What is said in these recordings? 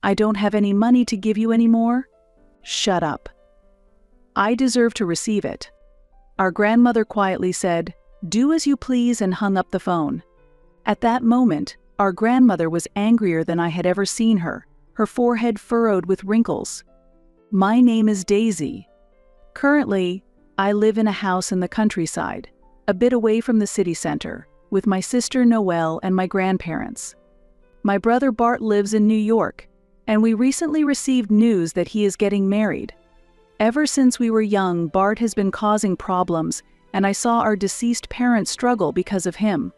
I don't have any money to give you anymore? Shut up. I deserve to receive it. Our grandmother quietly said, "Do as you please," and hung up the phone. At that moment, our grandmother was angrier than I had ever seen her, her forehead furrowed with wrinkles. My name is Daisy. Currently, I live in a house in the countryside, a bit away from the city center, with my sister Noelle and my grandparents. My brother Bart lives in New York, and we recently received news that he is getting married. Ever since we were young, Bart has been causing problems, and I saw our deceased parents struggle because of him.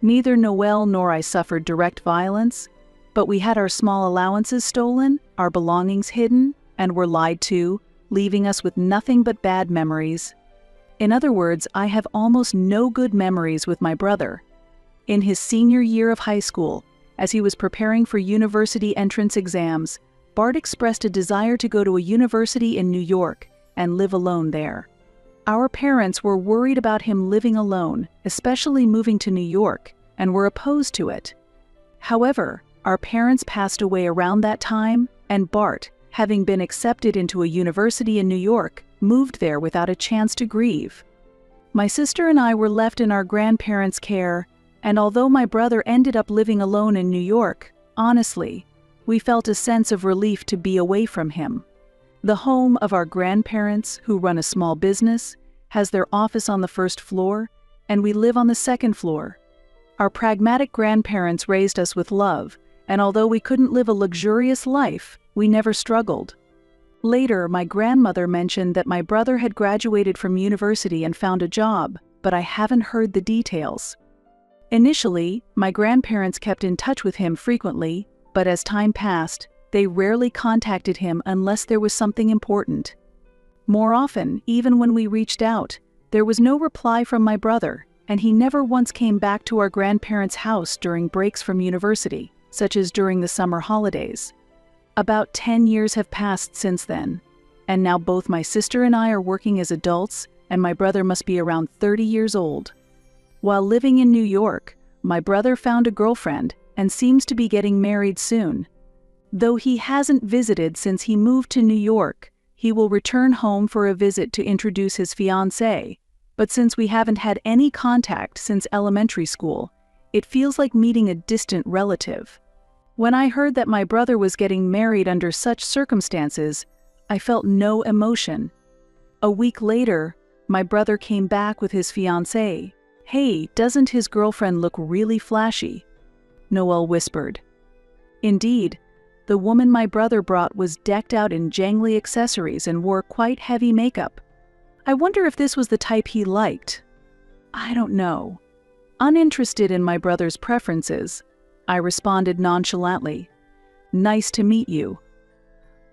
Neither Noelle nor I suffered direct violence, but we had our small allowances stolen, our belongings hidden, and were lied to, leaving us with nothing but bad memories. In other words, I have almost no good memories with my brother. In his senior year of high school, as he was preparing for university entrance exams, Bart expressed a desire to go to a university in New York and live alone there. Our parents were worried about him living alone, especially moving to New York, and were opposed to it. However, our parents passed away around that time, and Bart, having been accepted into a university in New York, moved there without a chance to grieve. My sister and I were left in our grandparents' care, and although my brother ended up living alone in New York, honestly, we felt a sense of relief to be away from him. The home of our grandparents, who run a small business, has their office on the first floor, and we live on the second floor. Our pragmatic grandparents raised us with love, and although we couldn't live a luxurious life, we never struggled. Later, my grandmother mentioned that my brother had graduated from university and found a job, but I haven't heard the details. Initially, my grandparents kept in touch with him frequently, but as time passed, they rarely contacted him unless there was something important. More often, even when we reached out, there was no reply from my brother, and he never once came back to our grandparents' house during breaks from university, such as during the summer holidays. About 10 years have passed since then, and now both my sister and I are working as adults, and my brother must be around 30 years old. While living in New York, my brother found a girlfriend and seems to be getting married soon. Though he hasn't visited since he moved to New York, he will return home for a visit to introduce his fiancée. But since we haven't had any contact since elementary school, it feels like meeting a distant relative. When I heard that my brother was getting married under such circumstances, I felt no emotion. A week later, my brother came back with his fiancée. "Hey, doesn't his girlfriend look really flashy?" Noelle whispered. Indeed, the woman my brother brought was decked out in jangly accessories and wore quite heavy makeup. I wonder if this was the type he liked. I don't know. Uninterested in my brother's preferences, I responded nonchalantly, "Nice to meet you.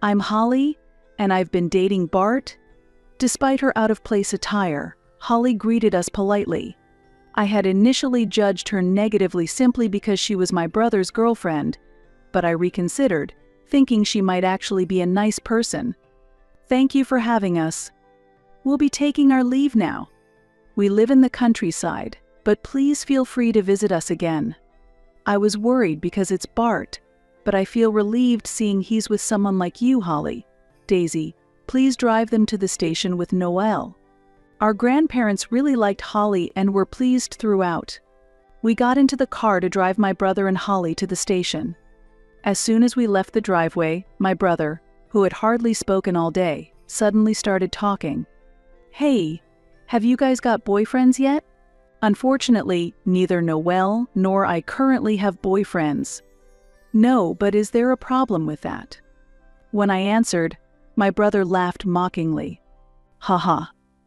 I'm Holly, and I've been dating Bart." Despite her out-of-place attire, Holly greeted us politely. I had initially judged her negatively simply because she was my brother's girlfriend, but I reconsidered, thinking she might actually be a nice person. "Thank you for having us. We'll be taking our leave now. We live in the countryside, but please feel free to visit us again." I was worried because it's Bart, but I feel relieved seeing he's with someone like you, Holly. Daisy, please drive them to the station with Noelle. Our grandparents really liked Holly and were pleased throughout. We got into the car to drive my brother and Holly to the station. As soon as we left the driveway, my brother, who had hardly spoken all day, suddenly started talking. "Hey, have you guys got boyfriends yet?" Unfortunately, neither Noelle nor I currently have boyfriends. "No, but is there a problem with that?" When I answered, my brother laughed mockingly. "Haha,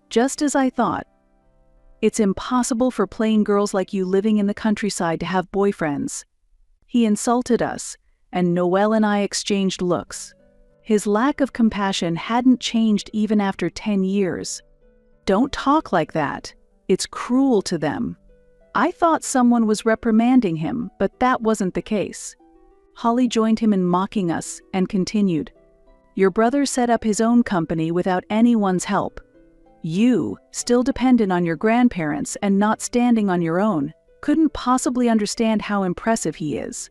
just as I thought. It's impossible for plain girls like you living in the countryside to have boyfriends." He insulted us, and Noelle and I exchanged looks. His lack of compassion hadn't changed even after 10 years. "Don't talk like that. It's cruel to them." I thought someone was reprimanding him, but that wasn't the case. Holly joined him in mocking us and continued, "Your brother set up his own company without anyone's help. You, still dependent on your grandparents and not standing on your own, couldn't possibly understand how impressive he is."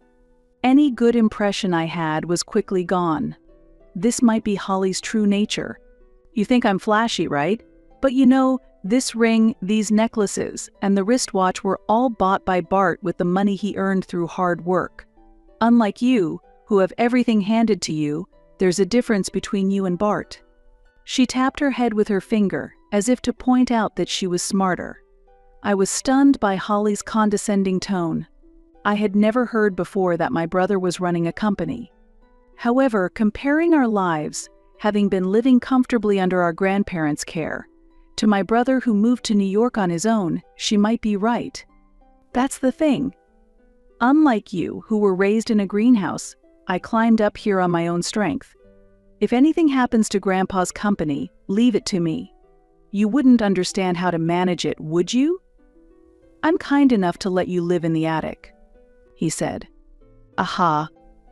Any good impression I had was quickly gone. This might be Holly's true nature. You think I'm flashy, right? But you know, this ring, these necklaces, and the wristwatch were all bought by Bart with the money he earned through hard work. Unlike you, who have everything handed to you, there's a difference between you and Bart. She tapped her head with her finger, as if to point out that she was smarter. I was stunned by Holly's condescending tone. I had never heard before that my brother was running a company. However, comparing our lives, having been living comfortably under our grandparents' care, to my brother who moved to New York on his own, she might be right. That's the thing. Unlike you, who were raised in a greenhouse, I climbed up here on my own strength. If anything happens to Grandpa's company, leave it to me. You wouldn't understand how to manage it, would you? I'm kind enough to let you live in the attic, he said. Aha!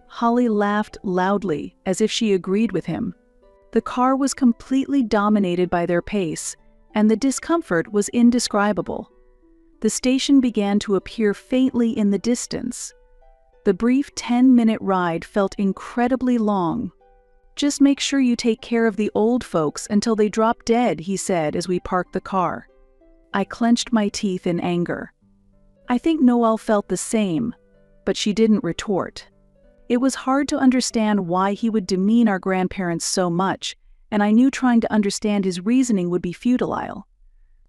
Holly laughed loudly, as if she agreed with him. The car was completely dominated by their pace, and the discomfort was indescribable. The station began to appear faintly in the distance. The brief 10-minute ride felt incredibly long. Just make sure you take care of the old folks until they drop dead, he said as we parked the car. I clenched my teeth in anger. I think Noelle felt the same, but she didn't retort. It was hard to understand why he would demean our grandparents so much, and I knew trying to understand his reasoning would be futile.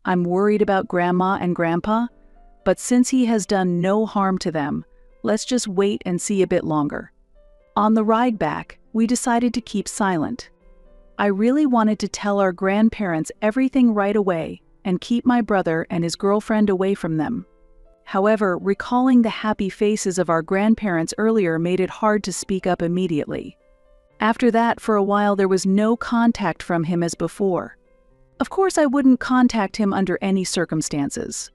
I'm worried about Grandma and Grandpa, but since he has done no harm to them, let's just wait and see a bit longer. On the ride back, we decided to keep silent. I really wanted to tell our grandparents everything right away and keep my brother and his girlfriend away from them. However, recalling the happy faces of our grandparents earlier made it hard to speak up immediately. After that, for a while there was no contact from him as before. Of course, I wouldn't contact him under any circumstances.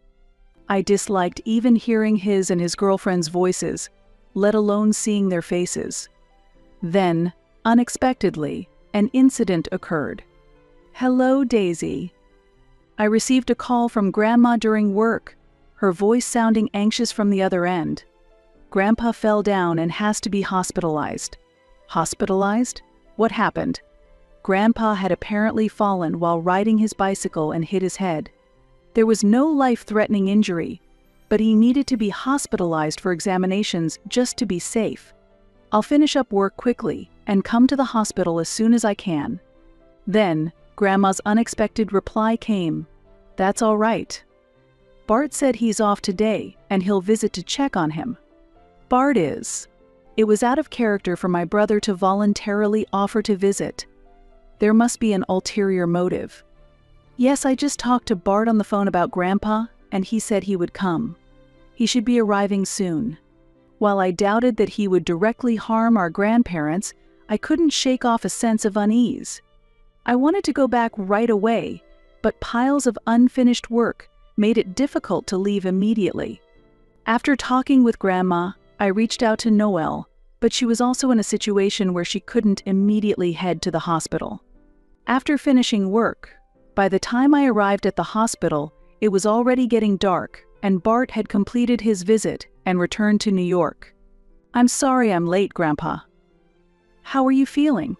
I disliked even hearing his and his girlfriend's voices, let alone seeing their faces. Then, unexpectedly, an incident occurred. Hello, Daisy. I received a call from Grandma during work, her voice sounding anxious from the other end. Grandpa fell down and has to be hospitalized. Hospitalized? What happened? Grandpa had apparently fallen while riding his bicycle and hit his head. There was no life-threatening injury, but he needed to be hospitalized for examinations just to be safe. I'll finish up work quickly and come to the hospital as soon as I can. Then, Grandma's unexpected reply came. That's all right. Bart said he's off today and he'll visit to check on him. Bart is. It was out of character for my brother to voluntarily offer to visit. There must be an ulterior motive. Yes, I just talked to Bart on the phone about Grandpa, and he said he would come. He should be arriving soon. While I doubted that he would directly harm our grandparents, I couldn't shake off a sense of unease. I wanted to go back right away, but piles of unfinished work made it difficult to leave immediately. After talking with Grandma, I reached out to Noelle, but she was also in a situation where she couldn't immediately head to the hospital. After finishing work, by the time I arrived at the hospital, it was already getting dark, and Bart had completed his visit and returned to New York. I'm sorry I'm late, Grandpa. How are you feeling?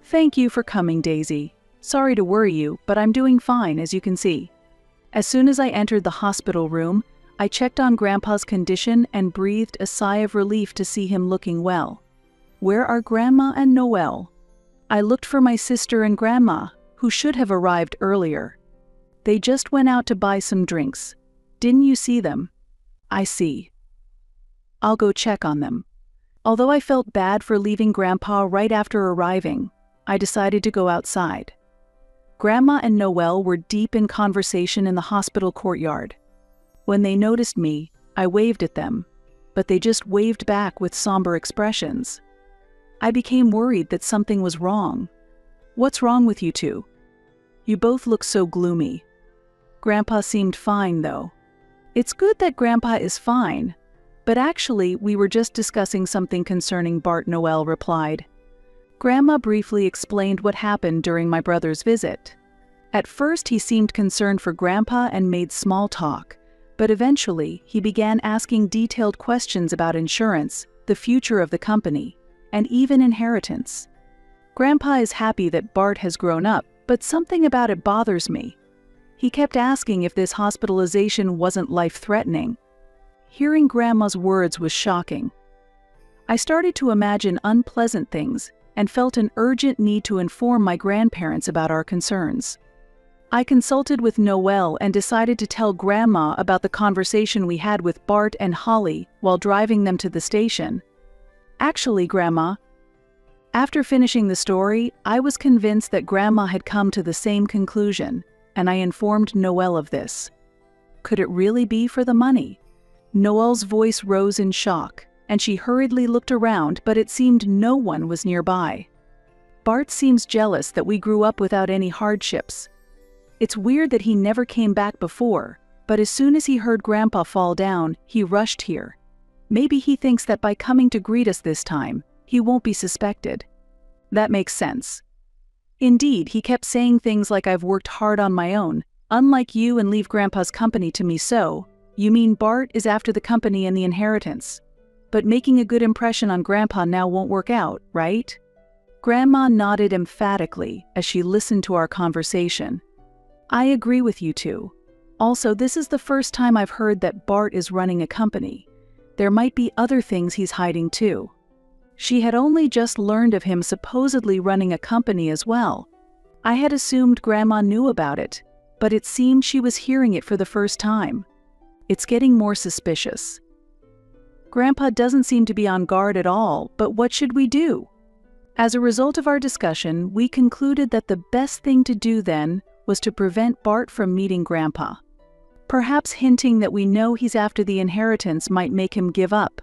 Thank you for coming, Daisy. Sorry to worry you, but I'm doing fine, as you can see. As soon as I entered the hospital room, I checked on Grandpa's condition and breathed a sigh of relief to see him looking well. Where are Grandma and Noelle? I looked for my sister and Grandma, who should have arrived earlier. They just went out to buy some drinks. Didn't you see them? I see. I'll go check on them. Although I felt bad for leaving Grandpa right after arriving, I decided to go outside. Grandma and Noelle were deep in conversation in the hospital courtyard. When they noticed me, I waved at them, but they just waved back with somber expressions. I became worried that something was wrong. What's wrong with you two? You both look so gloomy. Grandpa seemed fine, though. It's good that Grandpa is fine, but actually we were just discussing something concerning Bart, Noelle replied. Grandma briefly explained what happened during my brother's visit. At first he seemed concerned for Grandpa and made small talk, but eventually he began asking detailed questions about insurance, the future of the company, and even inheritance. Grandpa is happy that Bart has grown up, but something about it bothers me. He kept asking if this hospitalization wasn't life-threatening. Hearing Grandma's words was shocking. I started to imagine unpleasant things and felt an urgent need to inform my grandparents about our concerns. I consulted with Noelle and decided to tell Grandma about the conversation we had with Bart and Holly while driving them to the station. Actually, Grandma, after finishing the story, I was convinced that Grandma had come to the same conclusion, and I informed Noelle of this. Could it really be for the money? Noelle's voice rose in shock, and she hurriedly looked around, but it seemed no one was nearby. Bart seems jealous that we grew up without any hardships. It's weird that he never came back before, but as soon as he heard Grandpa fall down, he rushed here. Maybe he thinks that by coming to greet us this time, he won't be suspected. That makes sense. Indeed, he kept saying things like I've worked hard on my own, unlike you, and leave Grandpa's company to me. So, you mean Bart is after the company and the inheritance? But making a good impression on Grandpa now won't work out, right? Grandma nodded emphatically as she listened to our conversation. I agree with you two. Also, this is the first time I've heard that Bart is running a company. There might be other things he's hiding too. She had only just learned of him supposedly running a company as well. I had assumed Grandma knew about it, but it seemed she was hearing it for the first time. It's getting more suspicious. Grandpa doesn't seem to be on guard at all, but what should we do? As a result of our discussion, we concluded that the best thing to do then was to prevent Bart from meeting Grandpa. Perhaps hinting that we know he's after the inheritance might make him give up.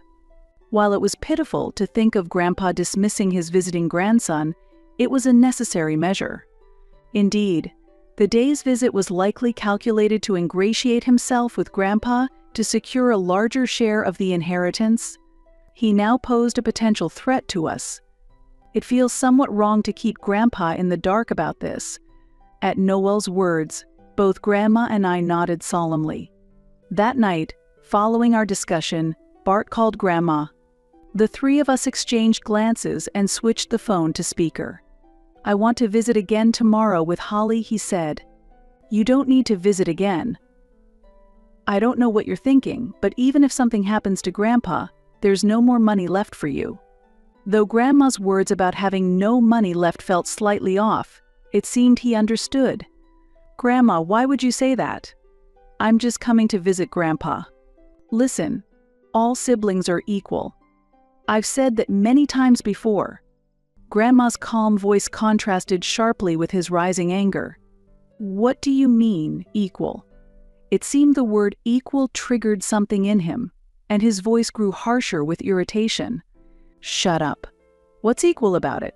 While it was pitiful to think of Grandpa dismissing his visiting grandson, it was a necessary measure. Indeed, the day's visit was likely calculated to ingratiate himself with Grandpa to secure a larger share of the inheritance. He now posed a potential threat to us. It feels somewhat wrong to keep Grandpa in the dark about this. At Noelle's words, both Grandma and I nodded solemnly. That night, following our discussion, Bart called Grandma. The three of us exchanged glances and switched the phone to speaker. I want to visit again tomorrow with Holly, he said. You don't need to visit again. I don't know what you're thinking, but even if something happens to Grandpa, there's no more money left for you. Though Grandma's words about having no money left felt slightly off, it seemed he understood. Grandma, why would you say that? I'm just coming to visit Grandpa. Listen, all siblings are equal. I've said that many times before. Grandma's calm voice contrasted sharply with his rising anger. What do you mean, equal? It seemed the word equal triggered something in him, and his voice grew harsher with irritation. Shut up. What's equal about it?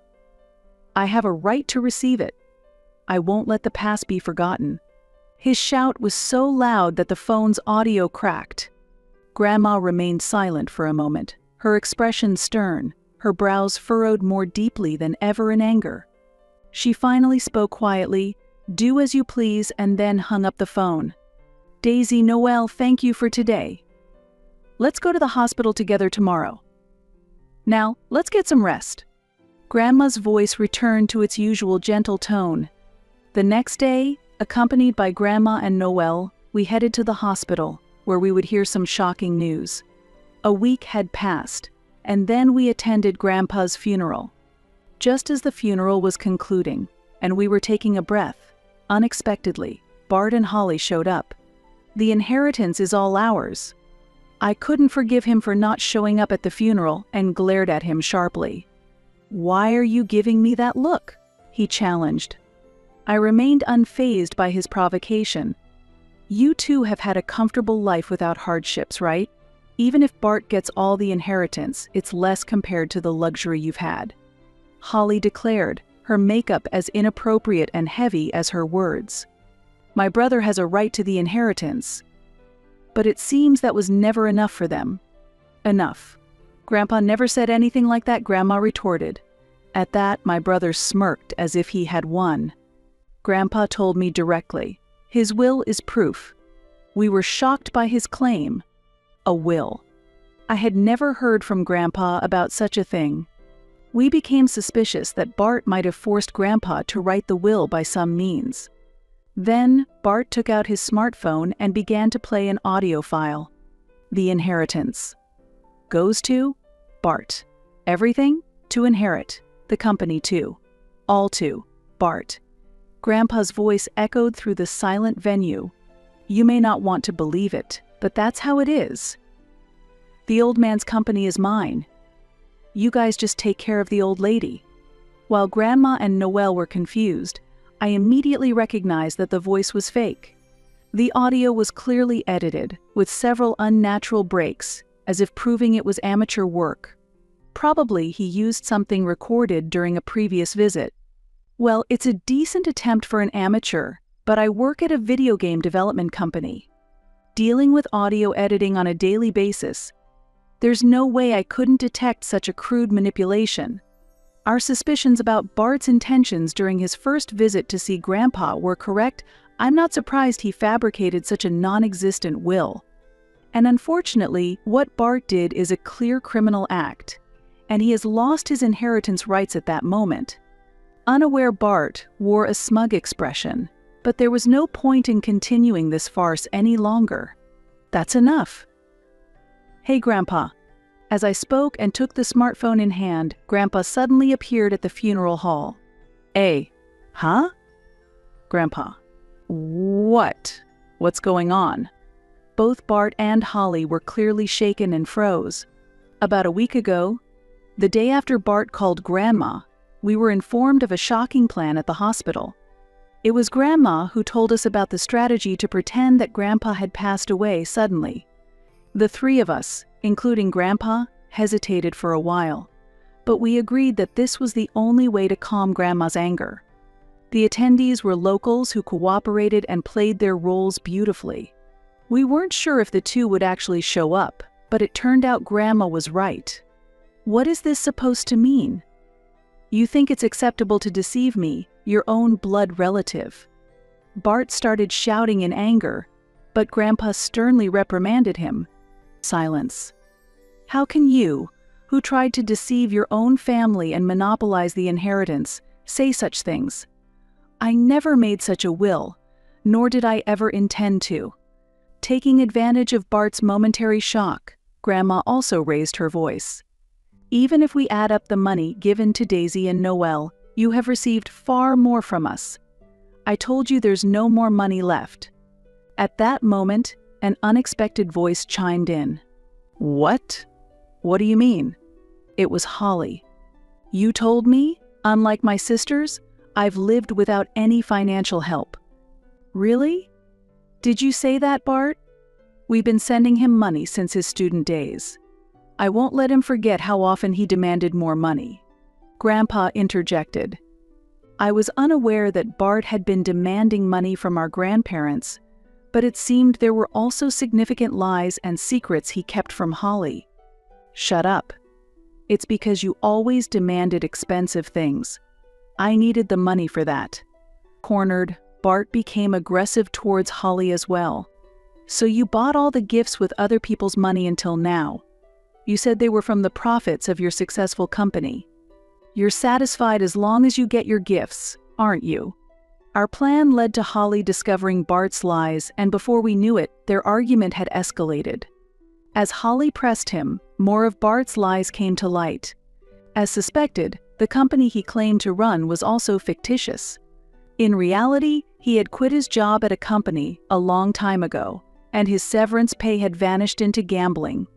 I have a right to receive it. I won't let the past be forgotten. His shout was so loud that the phone's audio cracked. Grandma remained silent for a moment, her expression stern, her brows furrowed more deeply than ever in anger. She finally spoke quietly, "Do as you please," and then hung up the phone. Daisy, Noelle, thank you for today. Let's go to the hospital together tomorrow. Now, let's get some rest. Grandma's voice returned to its usual gentle tone. The next day, accompanied by Grandma and Noelle, we headed to the hospital, where we would hear some shocking news. A week had passed, and then we attended Grandpa's funeral. Just as the funeral was concluding, and we were taking a breath, unexpectedly, Bart and Holly showed up. The inheritance is all ours. I couldn't forgive him for not showing up at the funeral and glared at him sharply. Why are you giving me that look? He challenged. I remained unfazed by his provocation. You two have had a comfortable life without hardships, right? Even if Bart gets all the inheritance, it's less compared to the luxury you've had. Holly declared, her makeup as inappropriate and heavy as her words. My brother has a right to the inheritance. But it seems that was never enough for them. Enough. Grandpa never said anything like that, Grandma retorted. At that, my brother smirked as if he had won. Grandpa told me directly. His will is proof. We were shocked by his claim. A will. I had never heard from Grandpa about such a thing. We became suspicious that Bart might have forced Grandpa to write the will by some means. Then, Bart took out his smartphone and began to play an audio file. The inheritance. Goes to Bart. Everything to inherit. The company too. All to Bart. Grandpa's voice echoed through the silent venue. You may not want to believe it, but that's how it is. The old man's company is mine. You guys just take care of the old lady. While Grandma and Noelle were confused, I immediately recognized that the voice was fake. The audio was clearly edited, with several unnatural breaks, as if proving it was amateur work. Probably he used something recorded during a previous visit. Well, it's a decent attempt for an amateur, but I work at a video game development company. Dealing with audio editing on a daily basis, there's no way I couldn't detect such a crude manipulation. Our suspicions about Bart's intentions during his first visit to see Grandpa were correct. I'm not surprised he fabricated such a non-existent will. And unfortunately, what Bart did is a clear criminal act, and he has lost his inheritance rights at that moment. Unaware Bart wore a smug expression, but there was no point in continuing this farce any longer. That's enough. Hey, Grandpa. As I spoke and took the smartphone in hand, Grandpa suddenly appeared at the funeral hall. Huh? Grandpa. What? What's going on? Both Bart and Holly were clearly shaken and froze. About a week ago, the day after Bart called Grandma, we were informed of a shocking plan at the hospital. It was Grandma who told us about the strategy to pretend that Grandpa had passed away suddenly. The three of us, including Grandpa, hesitated for a while, but we agreed that this was the only way to calm Grandma's anger. The attendees were locals who cooperated and played their roles beautifully. We weren't sure if the two would actually show up, but it turned out Grandma was right. What is this supposed to mean? You think it's acceptable to deceive me, your own blood relative? Bart started shouting in anger, but Grandpa sternly reprimanded him. Silence. How can you, who tried to deceive your own family and monopolize the inheritance, say such things? I never made such a will, nor did I ever intend to. Taking advantage of Bart's momentary shock, Grandma also raised her voice. Even if we add up the money given to Daisy and Noelle, you have received far more from us. I told you there's no more money left. At that moment, an unexpected voice chimed in. What? What do you mean? It was Holly. You told me, unlike my sisters, I've lived without any financial help. Really? Did you say that, Bart? We've been sending him money since his student days. I won't let him forget how often he demanded more money. Grandpa interjected. I was unaware that Bart had been demanding money from our grandparents, but it seemed there were also significant lies and secrets he kept from Holly. Shut up. It's because you always demanded expensive things. I needed the money for that. Cornered, Bart became aggressive towards Holly as well. So you bought all the gifts with other people's money until now. You said they were from the profits of your successful company. You're satisfied as long as you get your gifts, aren't you? Our plan led to Holly discovering Bart's lies, and before we knew it, their argument had escalated. As Holly pressed him, more of Bart's lies came to light. As suspected, the company he claimed to run was also fictitious. In reality, he had quit his job at a company a long time ago, and his severance pay had vanished into gambling.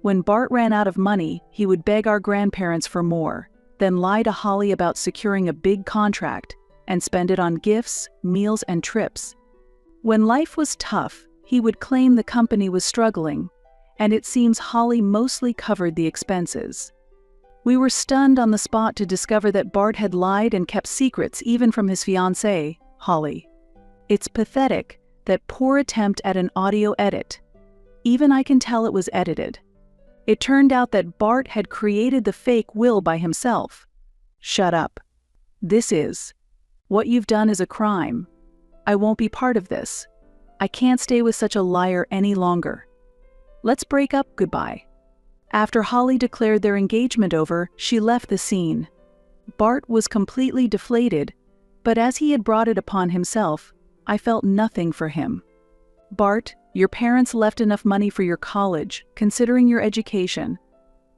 When Bart ran out of money, he would beg our grandparents for more, then lie to Holly about securing a big contract, and spend it on gifts, meals, and trips. When life was tough, he would claim the company was struggling, and it seems Holly mostly covered the expenses. We were stunned on the spot to discover that Bart had lied and kept secrets even from his fiancée, Holly. It's pathetic, that poor attempt at an audio edit. Even I can tell it was edited. It turned out that Bart had created the fake will by himself. Shut up. What you've done is a crime. I won't be part of this. I can't stay with such a liar any longer. Let's break up, goodbye. After Holly declared their engagement over, she left the scene. Bart was completely deflated, but as he had brought it upon himself, I felt nothing for him. Bart, your parents left enough money for your college, considering your education.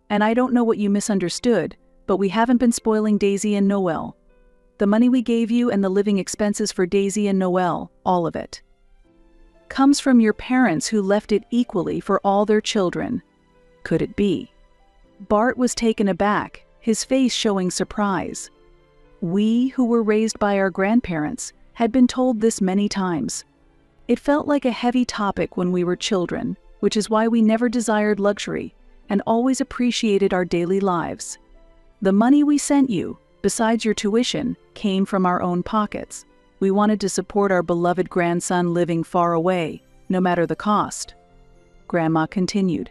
And I don't know what you misunderstood, but we haven't been spoiling Daisy and Noelle. The money we gave you and the living expenses for Daisy and Noelle, all of it, comes from your parents who left it equally for all their children. Could it be? Bart was taken aback, his face showing surprise. We, who were raised by our grandparents, had been told this many times. It felt like a heavy topic when we were children, which is why we never desired luxury and always appreciated our daily lives. The money we sent you, besides your tuition, came from our own pockets. We wanted to support our beloved grandson living far away, no matter the cost. Grandma continued.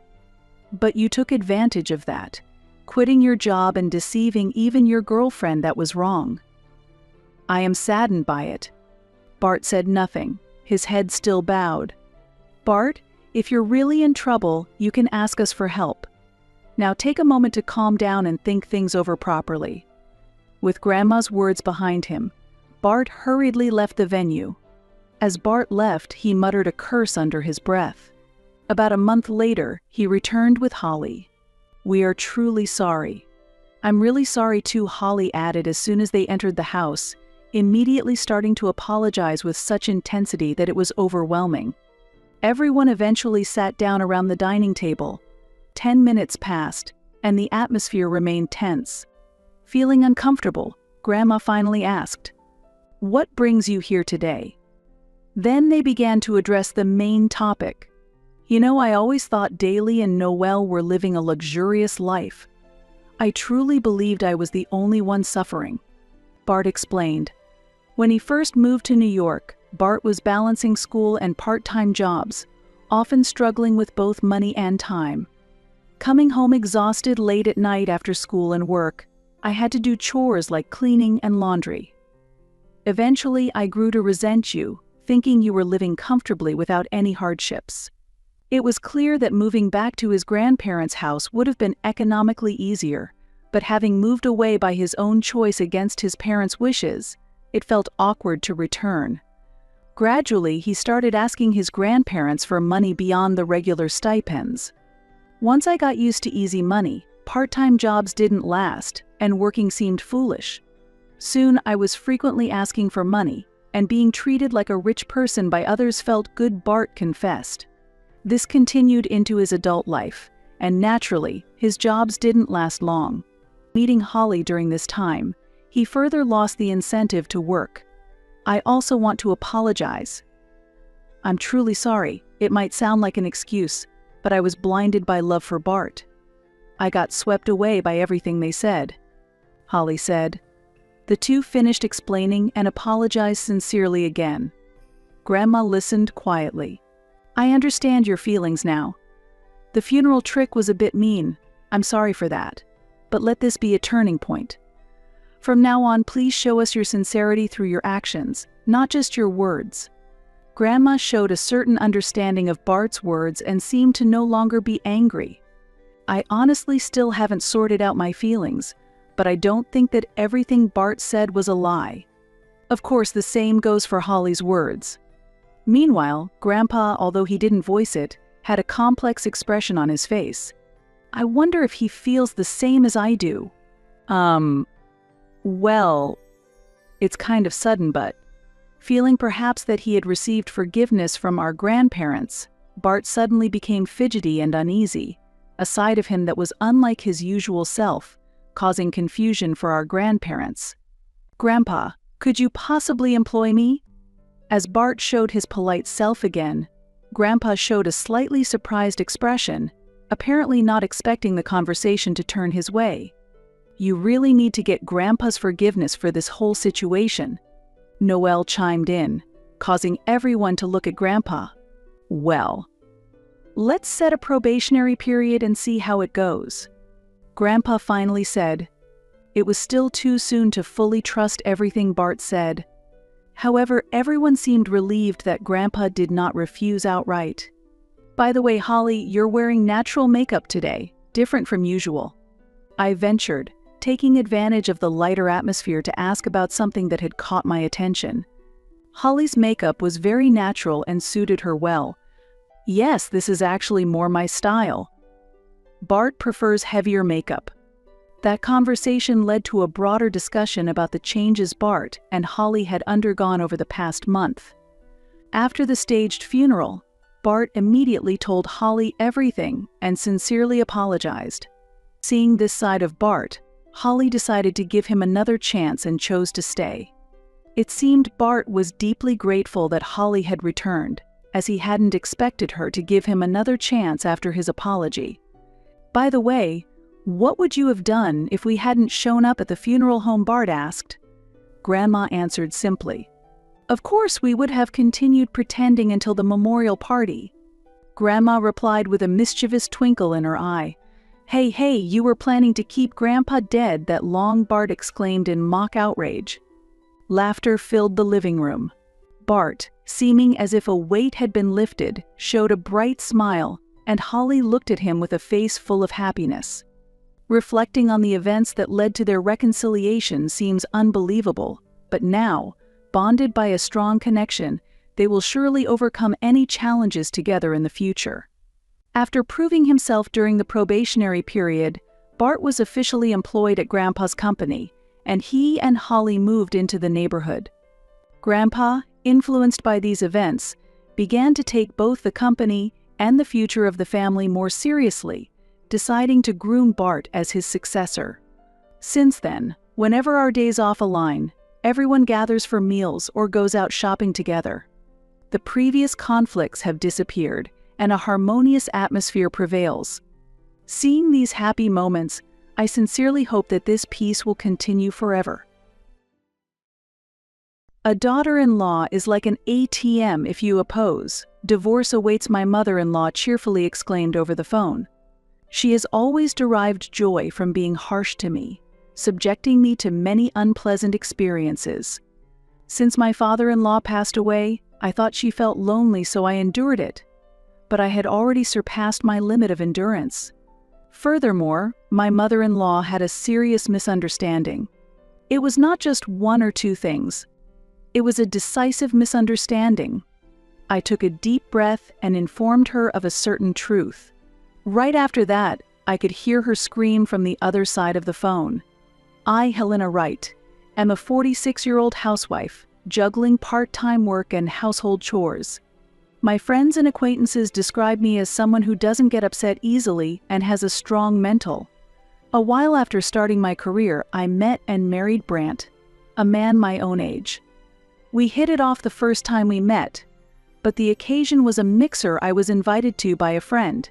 But you took advantage of that, quitting your job and deceiving even your girlfriend. That was wrong. I am saddened by it. Bart said nothing, his head still bowed. Bart, if you're really in trouble, you can ask us for help. Now take a moment to calm down and think things over properly. With Grandma's words behind him, Bart hurriedly left the venue. As Bart left, he muttered a curse under his breath. About a month later, he returned with Holly. We are truly sorry. I'm really sorry too, Holly added as soon as they entered the house, immediately starting to apologize with such intensity that it was overwhelming. Everyone eventually sat down around the dining table. 10 minutes passed, and the atmosphere remained tense. Feeling uncomfortable, Grandma finally asked, "What brings you here today?" Then they began to address the main topic. You know, I always thought Daly and Noelle were living a luxurious life. I truly believed I was the only one suffering. Bart explained. When he first moved to New York, Bart was balancing school and part-time jobs, often struggling with both money and time. Coming home exhausted late at night after school and work, I had to do chores like cleaning and laundry. Eventually, I grew to resent you, thinking you were living comfortably without any hardships. It was clear that moving back to his grandparents' house would have been economically easier, but having moved away by his own choice against his parents' wishes, it felt awkward to return. Gradually, he started asking his grandparents for money beyond the regular stipends. Once I got used to easy money, part-time jobs didn't last, and working seemed foolish. Soon, I was frequently asking for money, and being treated like a rich person by others felt good, Bart confessed. This continued into his adult life, and naturally, his jobs didn't last long. Meeting Holly during this time, he further lost the incentive to work. I also want to apologize. I'm truly sorry. It might sound like an excuse, but I was blinded by love for Bart. I got swept away by everything they said, Holly said. The two finished explaining and apologized sincerely again. Grandma listened quietly. I understand your feelings now. The funeral trick was a bit mean. I'm sorry for that. But let this be a turning point. From now on, please show us your sincerity through your actions, not just your words. Grandma showed a certain understanding of Bart's words and seemed to no longer be angry. I honestly still haven't sorted out my feelings, but I don't think that everything Bart said was a lie. Of course, the same goes for Holly's words. Meanwhile, Grandpa, although he didn't voice it, had a complex expression on his face. I wonder if he feels the same as I do. Well, it's kind of sudden, but feeling perhaps that he had received forgiveness from our grandparents, Bart suddenly became fidgety and uneasy, a side of him that was unlike his usual self, causing confusion for our grandparents. Grandpa, could you possibly employ me? As Bart showed his polite self again, Grandpa showed a slightly surprised expression, apparently not expecting the conversation to turn his way. You really need to get Grandpa's forgiveness for this whole situation, Noelle chimed in, causing everyone to look at Grandpa. Well, let's set a probationary period and see how it goes. Grandpa finally said. It was still too soon to fully trust everything Bart said. However, everyone seemed relieved that Grandpa did not refuse outright. By the way, Holly, you're wearing natural makeup today. different from usual. I ventured, taking advantage of the lighter atmosphere to ask about something that had caught my attention. Holly's makeup was very natural and suited her well. Yes, this is actually more my style. Bart prefers heavier makeup. That conversation led to a broader discussion about the changes Bart and Holly had undergone over the past month. After the staged funeral, Bart immediately told Holly everything and sincerely apologized. Seeing this side of Bart, Holly decided to give him another chance and chose to stay. It seemed Bart was deeply grateful that Holly had returned, as he hadn't expected her to give him another chance after his apology. By the way, what would you have done if we hadn't shown up at the funeral home? Bart asked. Grandma answered simply. Of course, we would have continued pretending until the memorial party. Grandma replied with a mischievous twinkle in her eye. Hey, you were planning to keep Grandpa dead that long? Bart exclaimed in mock outrage. Laughter filled the living room. Bart, seeming as if a weight had been lifted, showed a bright smile, and Holly looked at him with a face full of happiness. Reflecting on the events that led to their reconciliation seems unbelievable, but now, bonded by a strong connection, they will surely overcome any challenges together in the future. After proving himself during the probationary period, Bart was officially employed at Grandpa's company, and he and Holly moved into the neighborhood. Grandpa, influenced by these events, began to take both the company and the future of the family more seriously, deciding to groom Bart as his successor. Since then, whenever our days off align, everyone gathers for meals or goes out shopping together. The previous conflicts have disappeared, and a harmonious atmosphere prevails. Seeing these happy moments, I sincerely hope that this peace will continue forever. A daughter-in-law is like an ATM if you oppose. Divorce awaits, my mother-in-law cheerfully exclaimed over the phone. She has always derived joy from being harsh to me, subjecting me to many unpleasant experiences. Since my father-in-law passed away, I thought she felt lonely, so I endured it. But I had already surpassed my limit of endurance. Furthermore, my mother-in-law had a serious misunderstanding. It was not just one or two things. It was a decisive misunderstanding. I took a deep breath and informed her of a certain truth. Right after that, I could hear her scream from the other side of the phone. I, Helena Wright, am a 46-year-old housewife, juggling part-time work and household chores. My friends and acquaintances describe me as someone who doesn't get upset easily and has a strong mental. A while after starting my career, I met and married Brant, a man my own age. We hit it off the first time we met, but the occasion was a mixer I was invited to by a friend.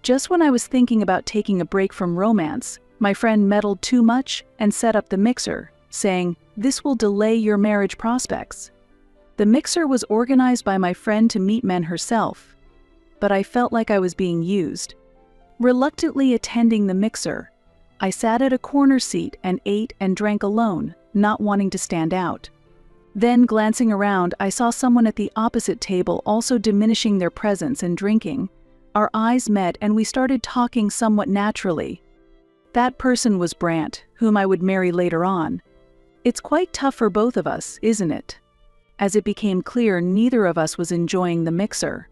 Just when I was thinking about taking a break from romance, my friend meddled too much and set up the mixer, saying, "This will delay your marriage prospects." The mixer was organized by my friend to meet men herself, but I felt like I was being used. Reluctantly attending the mixer, I sat at a corner seat and ate and drank alone, not wanting to stand out. Then, glancing around, I saw someone at the opposite table also diminishing their presence and drinking. Our eyes met and we started talking somewhat naturally. That person was Brant, whom I would marry later on. It's quite tough for both of us, isn't it? As it became clear neither of us was enjoying the mixer.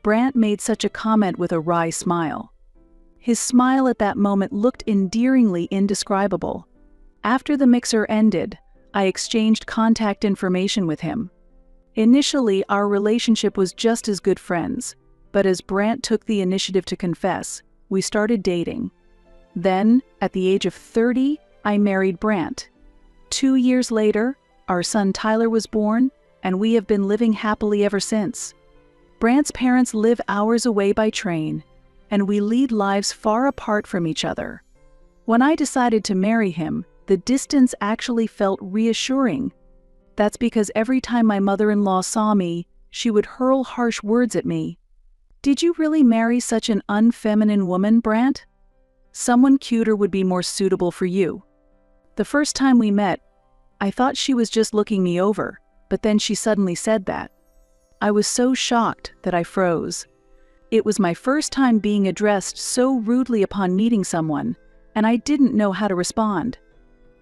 Brant made such a comment with a wry smile. His smile at that moment looked endearingly indescribable. After the mixer ended, I exchanged contact information with him. Initially, our relationship was just as good friends, but as Brant took the initiative to confess, we started dating. Then, at the age of 30, I married Brant. 2 years later, our son Tyler was born, and we have been living happily ever since. Brant's parents live hours away by train, and we lead lives far apart from each other. When I decided to marry him, the distance actually felt reassuring. That's because every time my mother-in-law saw me, she would hurl harsh words at me. "Did you really marry such an unfeminine woman, Brant? Someone cuter would be more suitable for you." The first time we met, I thought she was just looking me over, but then she suddenly said that. I was so shocked that I froze. It was my first time being addressed so rudely upon meeting someone, and I didn't know how to respond.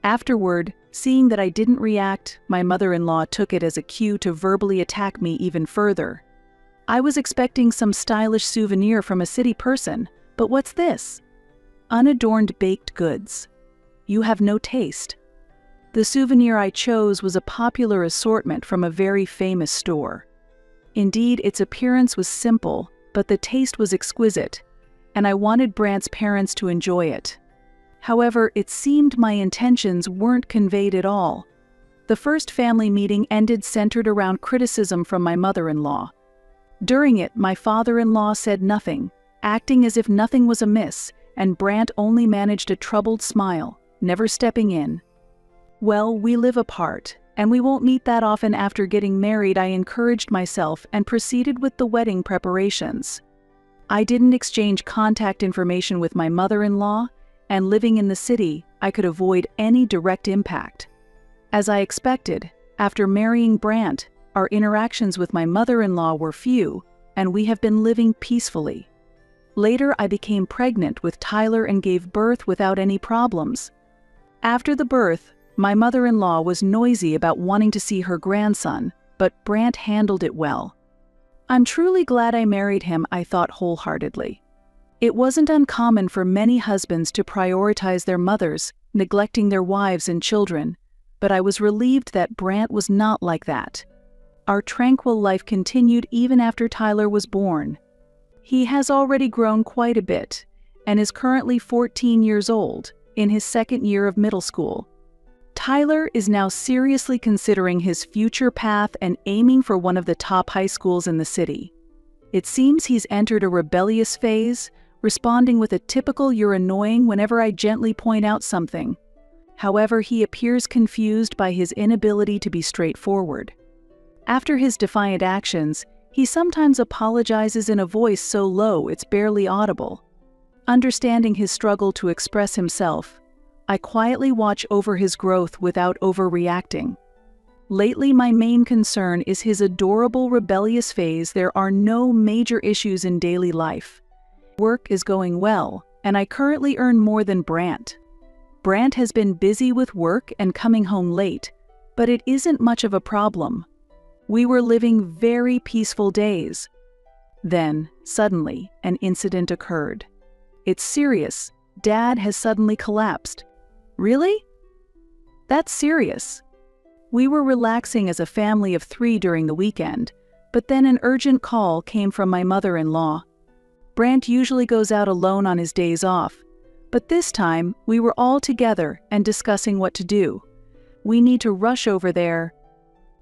Afterward, seeing that I didn't react, my mother-in-law took it as a cue to verbally attack me even further. I was expecting some stylish souvenir from a city person, but what's this? Unadorned baked goods. You have no taste. The souvenir I chose was a popular assortment from a very famous store. Indeed, its appearance was simple, but the taste was exquisite, and I wanted Brant's parents to enjoy it. However, it seemed my intentions weren't conveyed at all. The first family meeting ended centered around criticism from my mother-in-law. During it, my father-in-law said nothing, acting as if nothing was amiss, and Brant only managed a troubled smile, never stepping in. Well, we live apart, and we won't meet that often. After getting married, I encouraged myself and proceeded with the wedding preparations. I didn't exchange contact information with my mother-in-law, and living in the city, I could avoid any direct impact. As I expected, after marrying Brant, our interactions with my mother-in-law were few, and we have been living peacefully. Later, I became pregnant with Tyler and gave birth without any problems. After the birth, my mother-in-law was noisy about wanting to see her grandson, but Brant handled it well. I'm truly glad I married him, I thought wholeheartedly. It wasn't uncommon for many husbands to prioritize their mothers, neglecting their wives and children, but I was relieved that Brant was not like that. Our tranquil life continued even after Tyler was born. He has already grown quite a bit, and is currently 14 years old, in his second year of middle school. Tyler is now seriously considering his future path and aiming for one of the top high schools in the city. It seems he's entered a rebellious phase, responding with a typical "you're annoying" whenever I gently point out something. However, he appears confused by his inability to be straightforward. After his defiant actions, he sometimes apologizes in a voice so low it's barely audible. Understanding his struggle to express himself, I quietly watch over his growth without overreacting. Lately, my main concern is his adorable rebellious phase. There are no major issues in daily life. Work is going well, and I currently earn more than Brant. Brant has been busy with work and coming home late, but it isn't much of a problem. We were living very peaceful days. Then, suddenly, an incident occurred. It's serious. Dad has suddenly collapsed. Really? That's serious. We were relaxing as a family of 3 during the weekend, but then an urgent call came from my mother-in-law. Brant usually goes out alone on his days off, but this time we were all together and discussing what to do. We need to rush over there.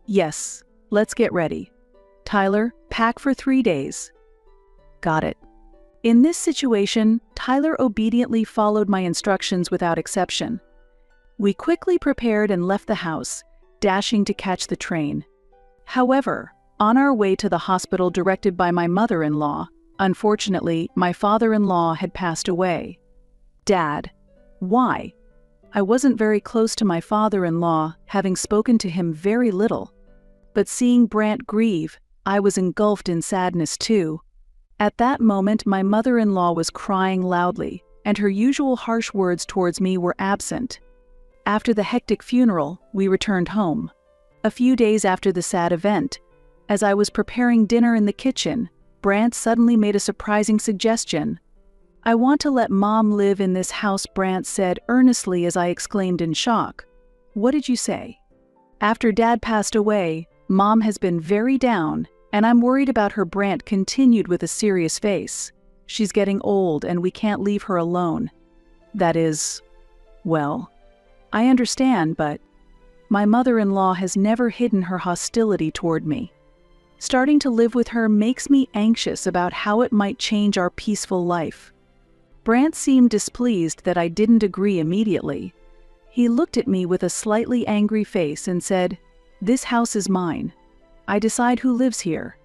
Yes, let's get ready. Tyler, pack for 3 days. Got it. In this situation, Tyler obediently followed my instructions without exception. We quickly prepared and left the house, dashing to catch the train. However, on our way to the hospital directed by my mother-in-law, unfortunately, my father-in-law had passed away. Dad. Why? I wasn't very close to my father-in-law, having spoken to him very little. But seeing Brant grieve, I was engulfed in sadness too. At that moment, my mother-in-law was crying loudly, and her usual harsh words towards me were absent. After the hectic funeral, we returned home. A few days after the sad event, as I was preparing dinner in the kitchen, Brant suddenly made a surprising suggestion. I want to let Mom live in this house, Brant said earnestly as I exclaimed in shock. What did you say? After Dad passed away, Mom has been very down, and I'm worried about her, Brant continued with a serious face. She's getting old and we can't leave her alone. That is, well, I understand, but my mother-in-law has never hidden her hostility toward me. Starting to live with her makes me anxious about how it might change our peaceful life. Brant seemed displeased that I didn't agree immediately. He looked at me with a slightly angry face and said, "This house is mine. I decide who lives here."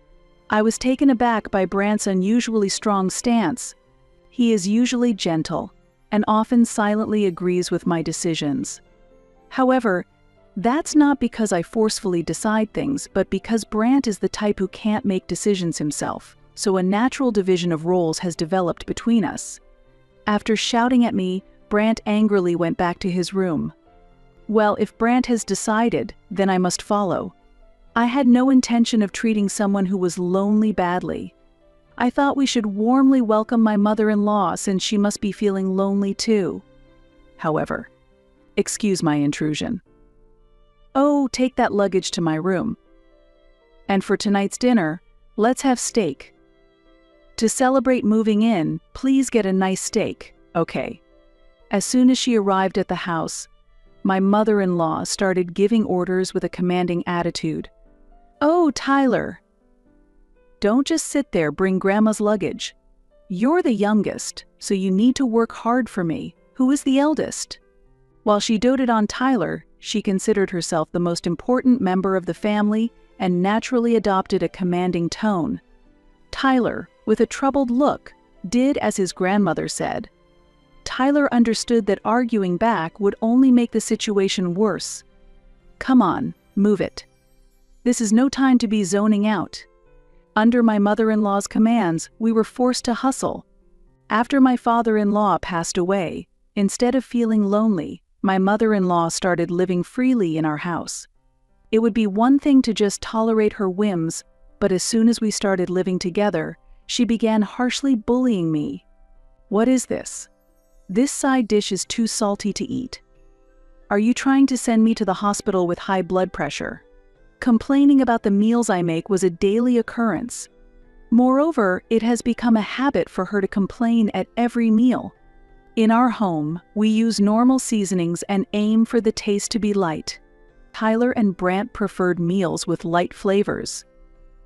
I was taken aback by Brant's unusually strong stance. He is usually gentle, and often silently agrees with my decisions. However, that's not because I forcefully decide things, but because Brant is the type who can't make decisions himself, so a natural division of roles has developed between us. After shouting at me, Brant angrily went back to his room. Well, if Brant has decided, then I must follow. I had no intention of treating someone who was lonely badly. I thought we should warmly welcome my mother-in-law since she must be feeling lonely too. However, excuse my intrusion. Oh, take that luggage to my room. And for tonight's dinner, let's have steak. To celebrate moving in, please get a nice steak, okay? As soon as she arrived at the house, my mother-in-law started giving orders with a commanding attitude. Oh, Tyler! Don't just sit there, bring Grandma's luggage. You're the youngest, so you need to work hard for me, who is the eldest. While she doted on Tyler, she considered herself the most important member of the family and naturally adopted a commanding tone. Tyler, with a troubled look, did as his grandmother said. Tyler understood that arguing back would only make the situation worse. Come on, move it. This is no time to be zoning out. Under my mother-in-law's commands, we were forced to hustle. After my father-in-law passed away, instead of feeling lonely, my mother-in-law started living freely in our house. It would be one thing to just tolerate her whims, but as soon as we started living together, she began harshly bullying me. What is this? This side dish is too salty to eat. Are you trying to send me to the hospital with high blood pressure? Complaining about the meals I make was a daily occurrence. Moreover, it has become a habit for her to complain at every meal. In our home, we use normal seasonings and aim for the taste to be light. Tyler and Brant preferred meals with light flavors.